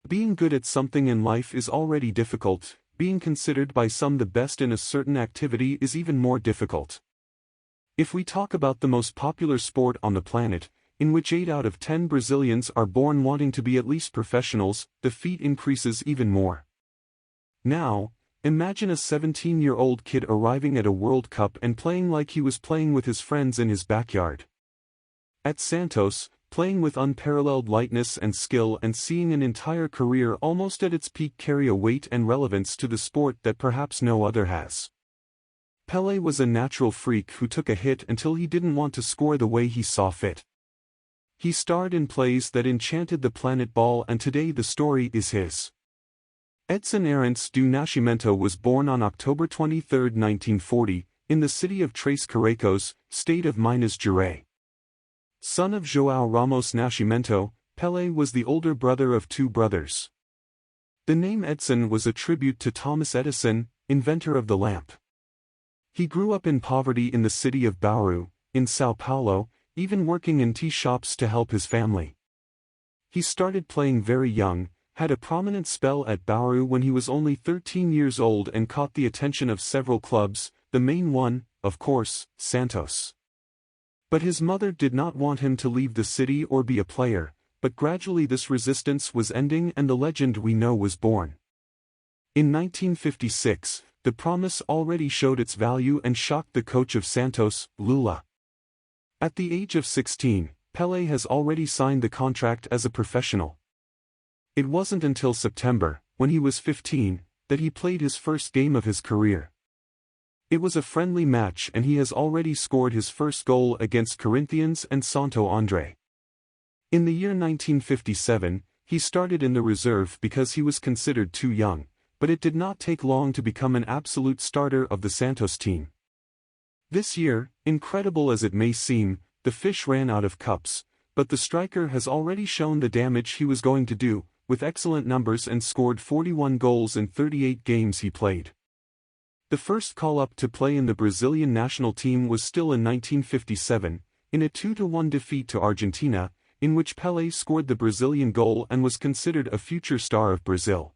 Being good at something in life is already difficult, being considered by some the best in a certain activity is even more difficult. If we talk about the most popular sport on the planet, in which 8 out of 10 Brazilians are born wanting to be at least professionals, the feat increases even more. Now, imagine a 17-year-old kid arriving at a World Cup and playing like he was playing with his friends in his backyard. At Santos, playing with unparalleled lightness and skill and seeing an entire career almost at its peak carry a weight and relevance to the sport that perhaps no other has. Pelé was a natural freak who took a hit until he didn't want to score the way he saw fit. He starred in plays that enchanted the planet ball, and today the story is his. Edson Arantes do Nascimento was born on October 23, 1940, in the city of Três Corações, state of Minas Gerais. Son of João Ramos Nascimento, Pelé was the older brother of 2 brothers. The name Edson was a tribute to Thomas Edison, inventor of the lamp. He grew up in poverty in the city of Bauru, in São Paulo, even working in tea shops to help his family. He started playing very young, had a prominent spell at Bauru when he was only 13 years old and caught the attention of several clubs, the main one, of course, Santos. But his mother did not want him to leave the city or be a player, but gradually this resistance was ending and the legend we know was born. In 1956, the promise already showed its value and shocked the coach of Santos, Lula. At the age of 16, Pelé has already signed the contract as a professional. It wasn't until September, when he was 15, that he played his first game of his career. It was a friendly match and he has already scored his first goal against Corinthians and Santo André. In the year 1957, he started in the reserve because he was considered too young, but it did not take long to become an absolute starter of the Santos team. This year, incredible as it may seem, the fish ran out of cups, but the striker has already shown the damage he was going to do, with excellent numbers, and scored 41 goals in 38 games he played. The first call-up to play in the Brazilian national team was still in 1957, in a 2-1 defeat to Argentina, in which Pelé scored the Brazilian goal and was considered a future star of Brazil.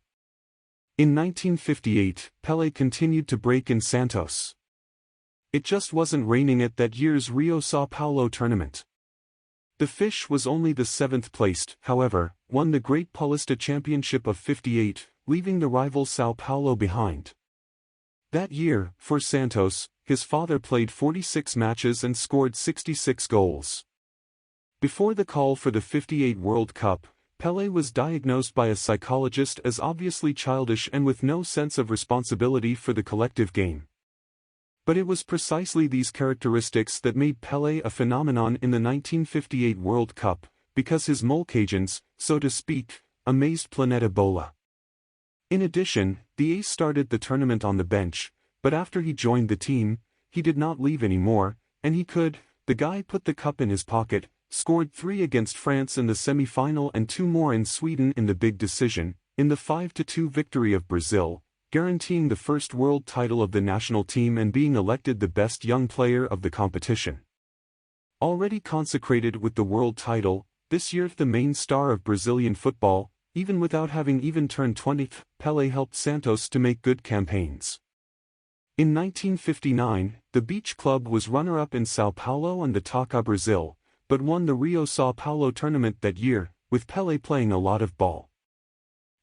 In 1958, Pelé continued to break in Santos. It just wasn't raining at that year's Rio-São Paulo tournament. The Fish was only the 7th placed, however, won the Great Paulista Championship of '58, leaving the rival São Paulo behind. That year, for Santos, his father played 46 matches and scored 66 goals. Before the call for the '58 World Cup, Pelé was diagnosed by a psychologist as obviously childish and with no sense of responsibility for the collective game. But it was precisely these characteristics that made Pelé a phenomenon in the 1958 World Cup, because his Molcagens, so to speak, amazed Planeta Bola. In addition, the ace started the tournament on the bench, but after he joined the team, he did not leave anymore, and the guy put the cup in his pocket, scored 3 against France in the semi-final and 2 more in Sweden in the big decision, in the 5-2 victory of Brazil, guaranteeing the first world title of the national team and being elected the best young player of the competition. Already consecrated with the world title, this year the main star of Brazilian football, even without having even turned 20, Pelé helped Santos to make good campaigns. In 1959, the Beach Club was runner-up in São Paulo and the Taça Brazil, but won the Rio-São Paulo tournament that year, with Pelé playing a lot of ball.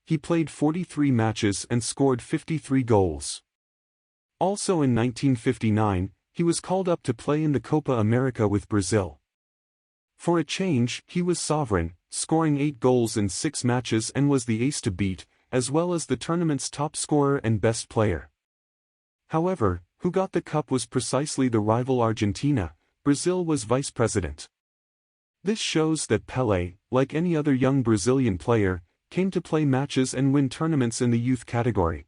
He played 43 matches and scored 53 goals. Also in 1959, he was called up to play in the Copa America with Brazil. For a change, he was sovereign, scoring 8 goals in 6 matches and was the ace to beat, as well as the tournament's top scorer and best player. However, who got the cup was precisely the rival Argentina. Brazil was vice president. This shows that Pelé, like any other young Brazilian player, came to play matches and win tournaments in the youth category.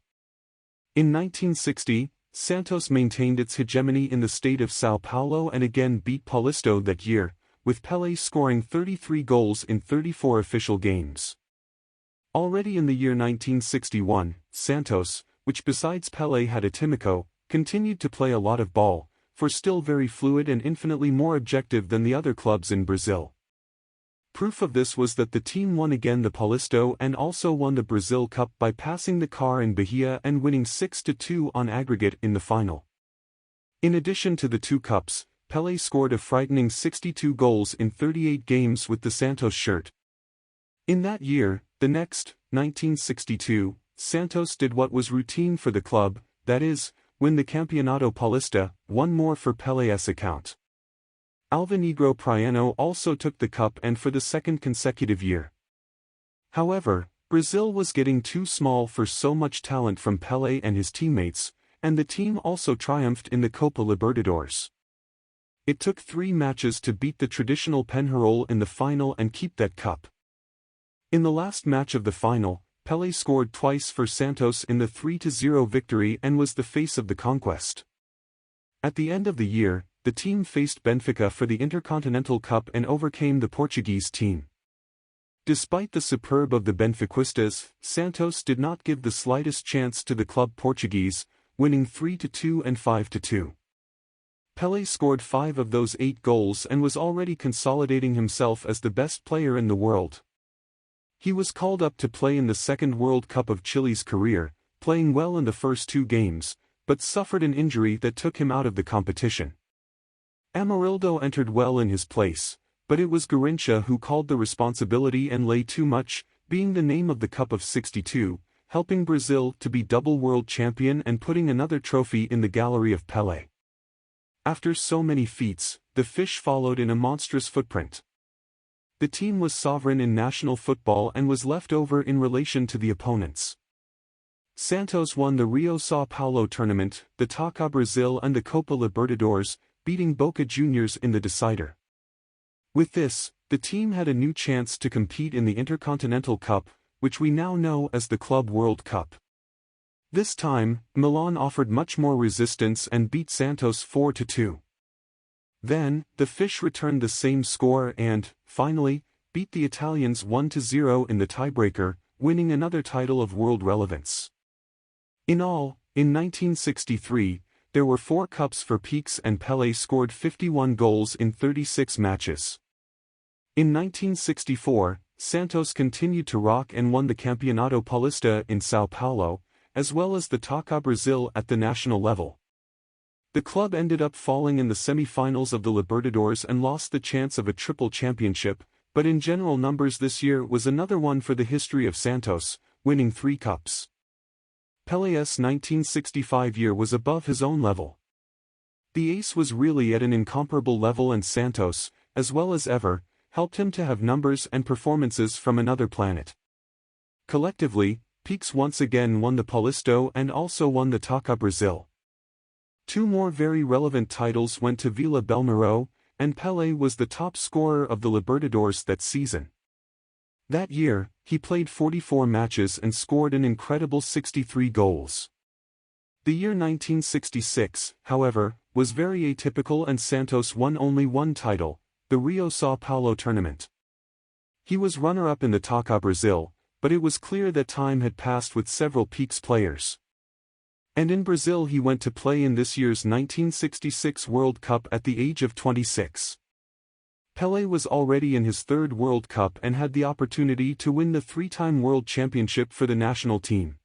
In 1960, Santos maintained its hegemony in the state of São Paulo and again beat Paulista that year, with Pelé scoring 33 goals in 34 official games. Already in the year 1961, Santos, which besides Pelé had a Timico, continued to play a lot of ball, for still very fluid and infinitely more objective than the other clubs in Brazil. Proof of this was that the team won again the Paulista and also won the Brazil Cup by passing the car in Bahia and winning 6-2 on aggregate in the final. In addition to the two cups, Pelé scored a frightening 62 goals in 38 games with the Santos shirt. In that year, the next, 1962, Santos did what was routine for the club, that is, win the Campeonato Paulista, one more for Pelé's account. Alvinegro Praiano also took the cup and for the second consecutive year. However, Brazil was getting too small for so much talent from Pelé and his teammates, and the team also triumphed in the Copa Libertadores. It took 3 matches to beat the traditional Penharol in the final and keep that cup. In the last match of the final, Pelé scored twice for Santos in the 3-0 victory and was the face of the conquest. At the end of the year, the team faced Benfica for the Intercontinental Cup and overcame the Portuguese team. Despite the superb of the Benfiquistas, Santos did not give the slightest chance to the club Portuguese, winning 3-2 and 5-2. Pelé scored 5 of those 8 goals and was already consolidating himself as the best player in the world. He was called up to play in the second World Cup of Chile's career, playing well in the first 2 games, but suffered an injury that took him out of the competition. Amarildo entered well in his place, but it was Garrincha who called the responsibility and lay too much, being the name of the Cup of '62, helping Brazil to be double world champion and putting another trophy in the gallery of Pelé. After so many feats, the fish followed in a monstrous footprint. The team was sovereign in national football and was left over in relation to the opponents. Santos won the Rio-São Paulo tournament, the Taça Brazil and the Copa Libertadores, beating Boca Juniors in the decider. With this, the team had a new chance to compete in the Intercontinental Cup, which we now know as the Club World Cup. This time, Milan offered much more resistance and beat Santos 4-2. Then, the fish returned the same score and, finally, beat the Italians 1-0 in the tiebreaker, winning another title of world relevance. In all, in 1963, there were 4 cups for Peaks and Pelé scored 51 goals in 36 matches. In 1964, Santos continued to rock and won the Campeonato Paulista in São Paulo, as well as the Taça Brazil at the national level. The club ended up falling in the semi-finals of the Libertadores and lost the chance of a triple championship, but in general numbers this year was another one for the history of Santos, winning 3 cups. Pelé's 1965 year was above his own level. The ace was really at an incomparable level and Santos, as well as ever, helped him to have numbers and performances from another planet. Collectively, Peaks once again won the Paulista and also won the Taça Brazil. 2 more very relevant titles went to Vila Belmiro, and Pelé was the top scorer of the Libertadores that season. That year, he played 44 matches and scored an incredible 63 goals. The year 1966, however, was very atypical and Santos won only one title, the Rio-São Paulo tournament. He was runner-up in the Taça Brazil, but it was clear that time had passed with several Peaks players. And in Brazil he went to play in this year's 1966 World Cup at the age of 26. Pelé was already in his 3rd World Cup and had the opportunity to win the 3-time World Championship for the national team.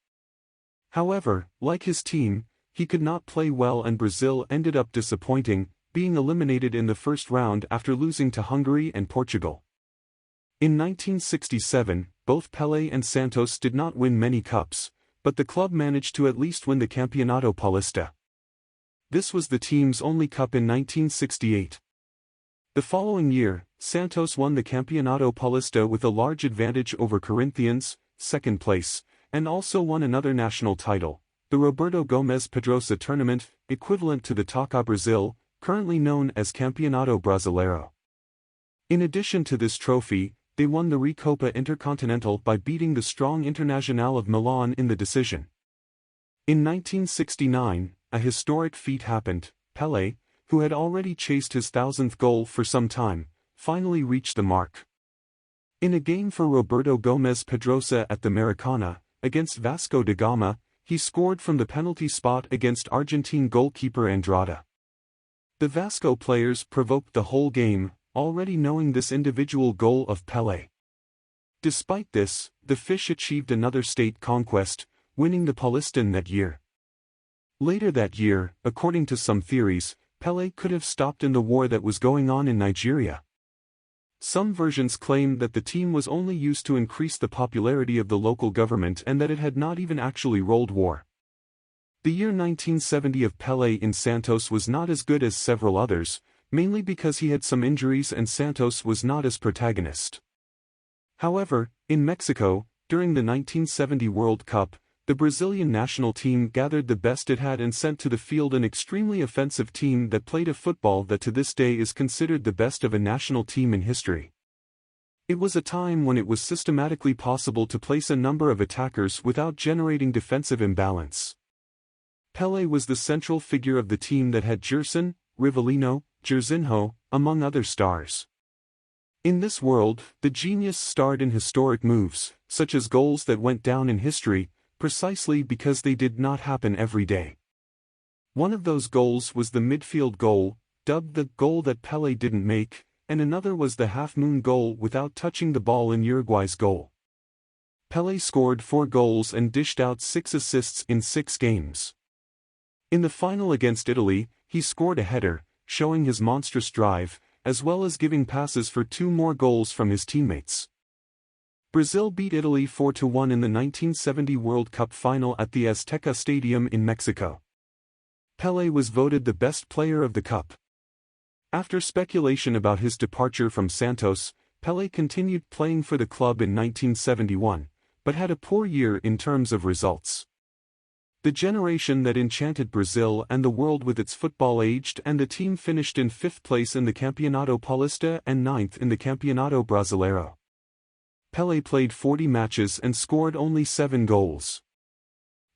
However, like his team, he could not play well and Brazil ended up disappointing, being eliminated in the first round after losing to Hungary and Portugal. In 1967, both Pelé and Santos did not win many cups, but the club managed to at least win the Campeonato Paulista. This was the team's only cup in 1968. The following year, Santos won the Campeonato Paulista with a large advantage over Corinthians, 2nd place, and also won another national title, the Roberto Gomes Pedrosa tournament, equivalent to the Taça Brazil, currently known as Campeonato Brasileiro. In addition to this trophy, they won the Recopa Intercontinental by beating the strong Internazionale of Milan in the decision. In 1969, a historic feat happened. Pelé, who had already chased his 1,000th goal for some time, finally reached the mark. In a game for Roberto Gomes Pedrosa at the Maracana, against Vasco da Gama, he scored from the penalty spot against Argentine goalkeeper Andrada. The Vasco players provoked the whole game, already knowing this individual goal of Pelé. Despite this, the fish achieved another state conquest, winning the Paulistan that year. Later that year, according to some theories, Pelé could have stopped in the war that was going on in Nigeria. Some versions claim that the team was only used to increase the popularity of the local government and that it had not even actually rolled war. The year 1970 of Pelé in Santos was not as good as several others, mainly because he had some injuries and Santos was not as protagonist. However, in Mexico, during the 1970 World Cup, the Brazilian national team gathered the best it had and sent to the field an extremely offensive team that played a football that to this day is considered the best of a national team in history. It was a time when it was systematically possible to place a number of attackers without generating defensive imbalance. Pelé was the central figure of the team that had Gerson, Rivellino, Jairzinho, among other stars. In this world, the genius starred in historic moves, such as goals that went down in history, precisely because they did not happen every day. One of those goals was the midfield goal, dubbed the goal that Pelé didn't make, and another was the half-moon goal without touching the ball in Uruguay's goal. Pelé scored 4 goals and dished out 6 assists in 6 games. In the final against Italy, he scored a header, showing his monstrous drive, as well as giving passes for 2 more goals from his teammates. Brazil beat Italy 4-1 in the 1970 World Cup final at the Azteca Stadium in Mexico. Pelé was voted the best player of the cup. After speculation about his departure from Santos, Pelé continued playing for the club in 1971, but had a poor year in terms of results. The generation that enchanted Brazil and the world with its football aged and the team finished in 5th place in the Campeonato Paulista and 9th in the Campeonato Brasileiro. Pelé played 40 matches and scored only 7 goals.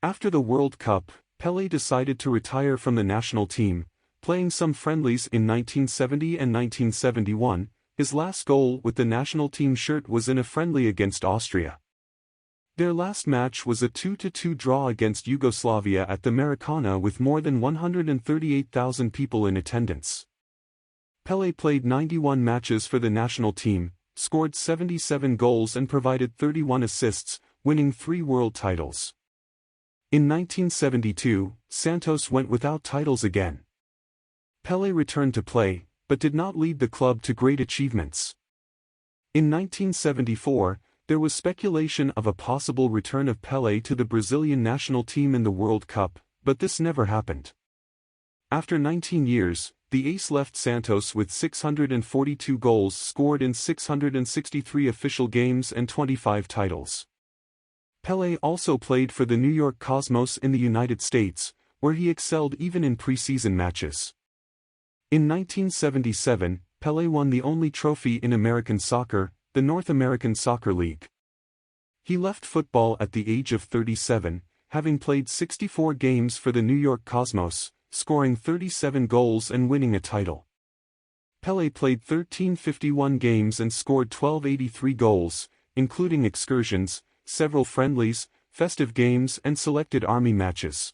After the World Cup, Pelé decided to retire from the national team, playing some friendlies in 1970 and 1971. His last goal with the national team shirt was in a friendly against Austria. Their last match was a 2-2 draw against Yugoslavia at the Maracana with more than 138,000 people in attendance. Pelé played 91 matches for the national team, scored 77 goals and provided 31 assists, winning 3 world titles. In 1972, Santos went without titles again. Pelé returned to play, but did not lead the club to great achievements. In 1974, there was speculation of a possible return of Pelé to the Brazilian national team in the World Cup, but this never happened. After 19 years, the ace left Santos with 642 goals scored in 663 official games and 25 titles. Pelé also played for the New York Cosmos in the United States, where he excelled even in preseason matches. In 1977, Pelé won the only trophy in American soccer, the North American Soccer League. He left football at the age of 37, having played 64 games for the New York Cosmos, scoring 37 goals and winning a title. Pelé played 1351 games and scored 1283 goals, including excursions, several friendlies, festive games and selected army matches.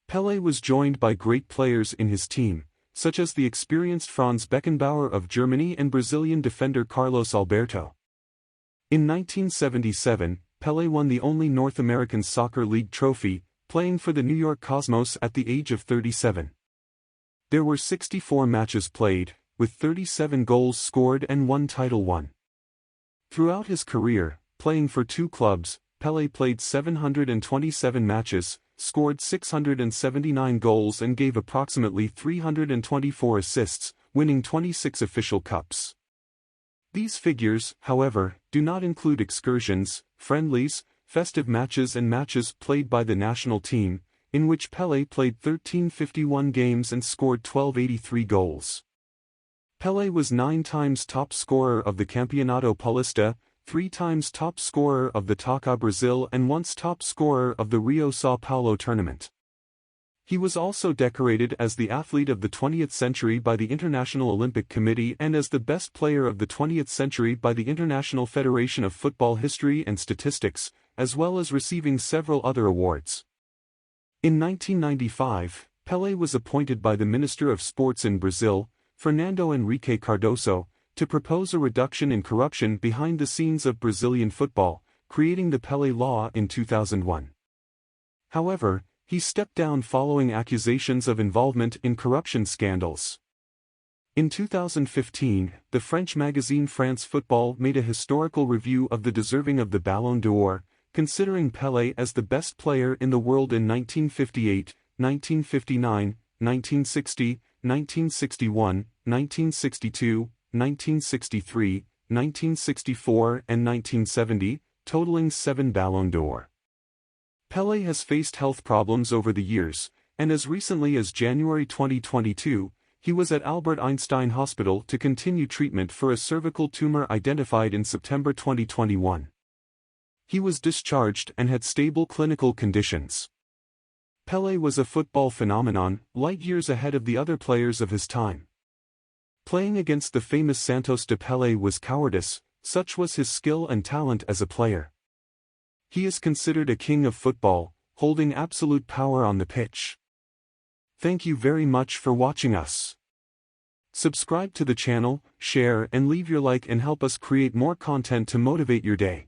Pelé was joined by great players in his team, such as the experienced Franz Beckenbauer of Germany and Brazilian defender Carlos Alberto. In 1977, Pelé won the only North American Soccer League trophy, playing for the New York Cosmos at the age of 37. There were 64 matches played, with 37 goals scored and 1 title won. Throughout his career, playing for 2 clubs, Pelé played 727 matches, scored 679 goals and gave approximately 324 assists, winning 26 official cups. These figures, however, do not include excursions, friendlies, festive matches and matches played by the national team, in which Pelé played 1351 games and scored 1283 goals. Pelé was 9 times top scorer of the Campeonato Paulista, 3 times top scorer of the Taça Brazil and once top scorer of the Rio-São Paulo tournament. He was also decorated as the athlete of the 20th century by the International Olympic Committee and as the best player of the 20th century by the International Federation of Football History and Statistics, as well as receiving several other awards. In 1995, Pelé was appointed by the Minister of Sports in Brazil, Fernando Henrique Cardoso, to propose a reduction in corruption behind the scenes of Brazilian football, creating the Pelé Law in 2001. However, he stepped down following accusations of involvement in corruption scandals. In 2015, the French magazine France Football made a historical review of the deserving of the Ballon d'Or, considering Pelé as the best player in the world in 1958, 1959, 1960, 1961, 1962, 1963, 1964 and 1970, totaling 7 Ballon d'Or. Pelé has faced health problems over the years, and as recently as January 2022, he was at Albert Einstein Hospital to continue treatment for a cervical tumor identified in September 2021. He was discharged and had stable clinical conditions. Pelé was a football phenomenon, light years ahead of the other players of his time. Playing against the famous Santos de Pelé was cowardice, such was his skill and talent as a player. He is considered a king of football, holding absolute power on the pitch. Thank you very much for watching us. Subscribe to the channel, share and leave your like and help us create more content to motivate your day.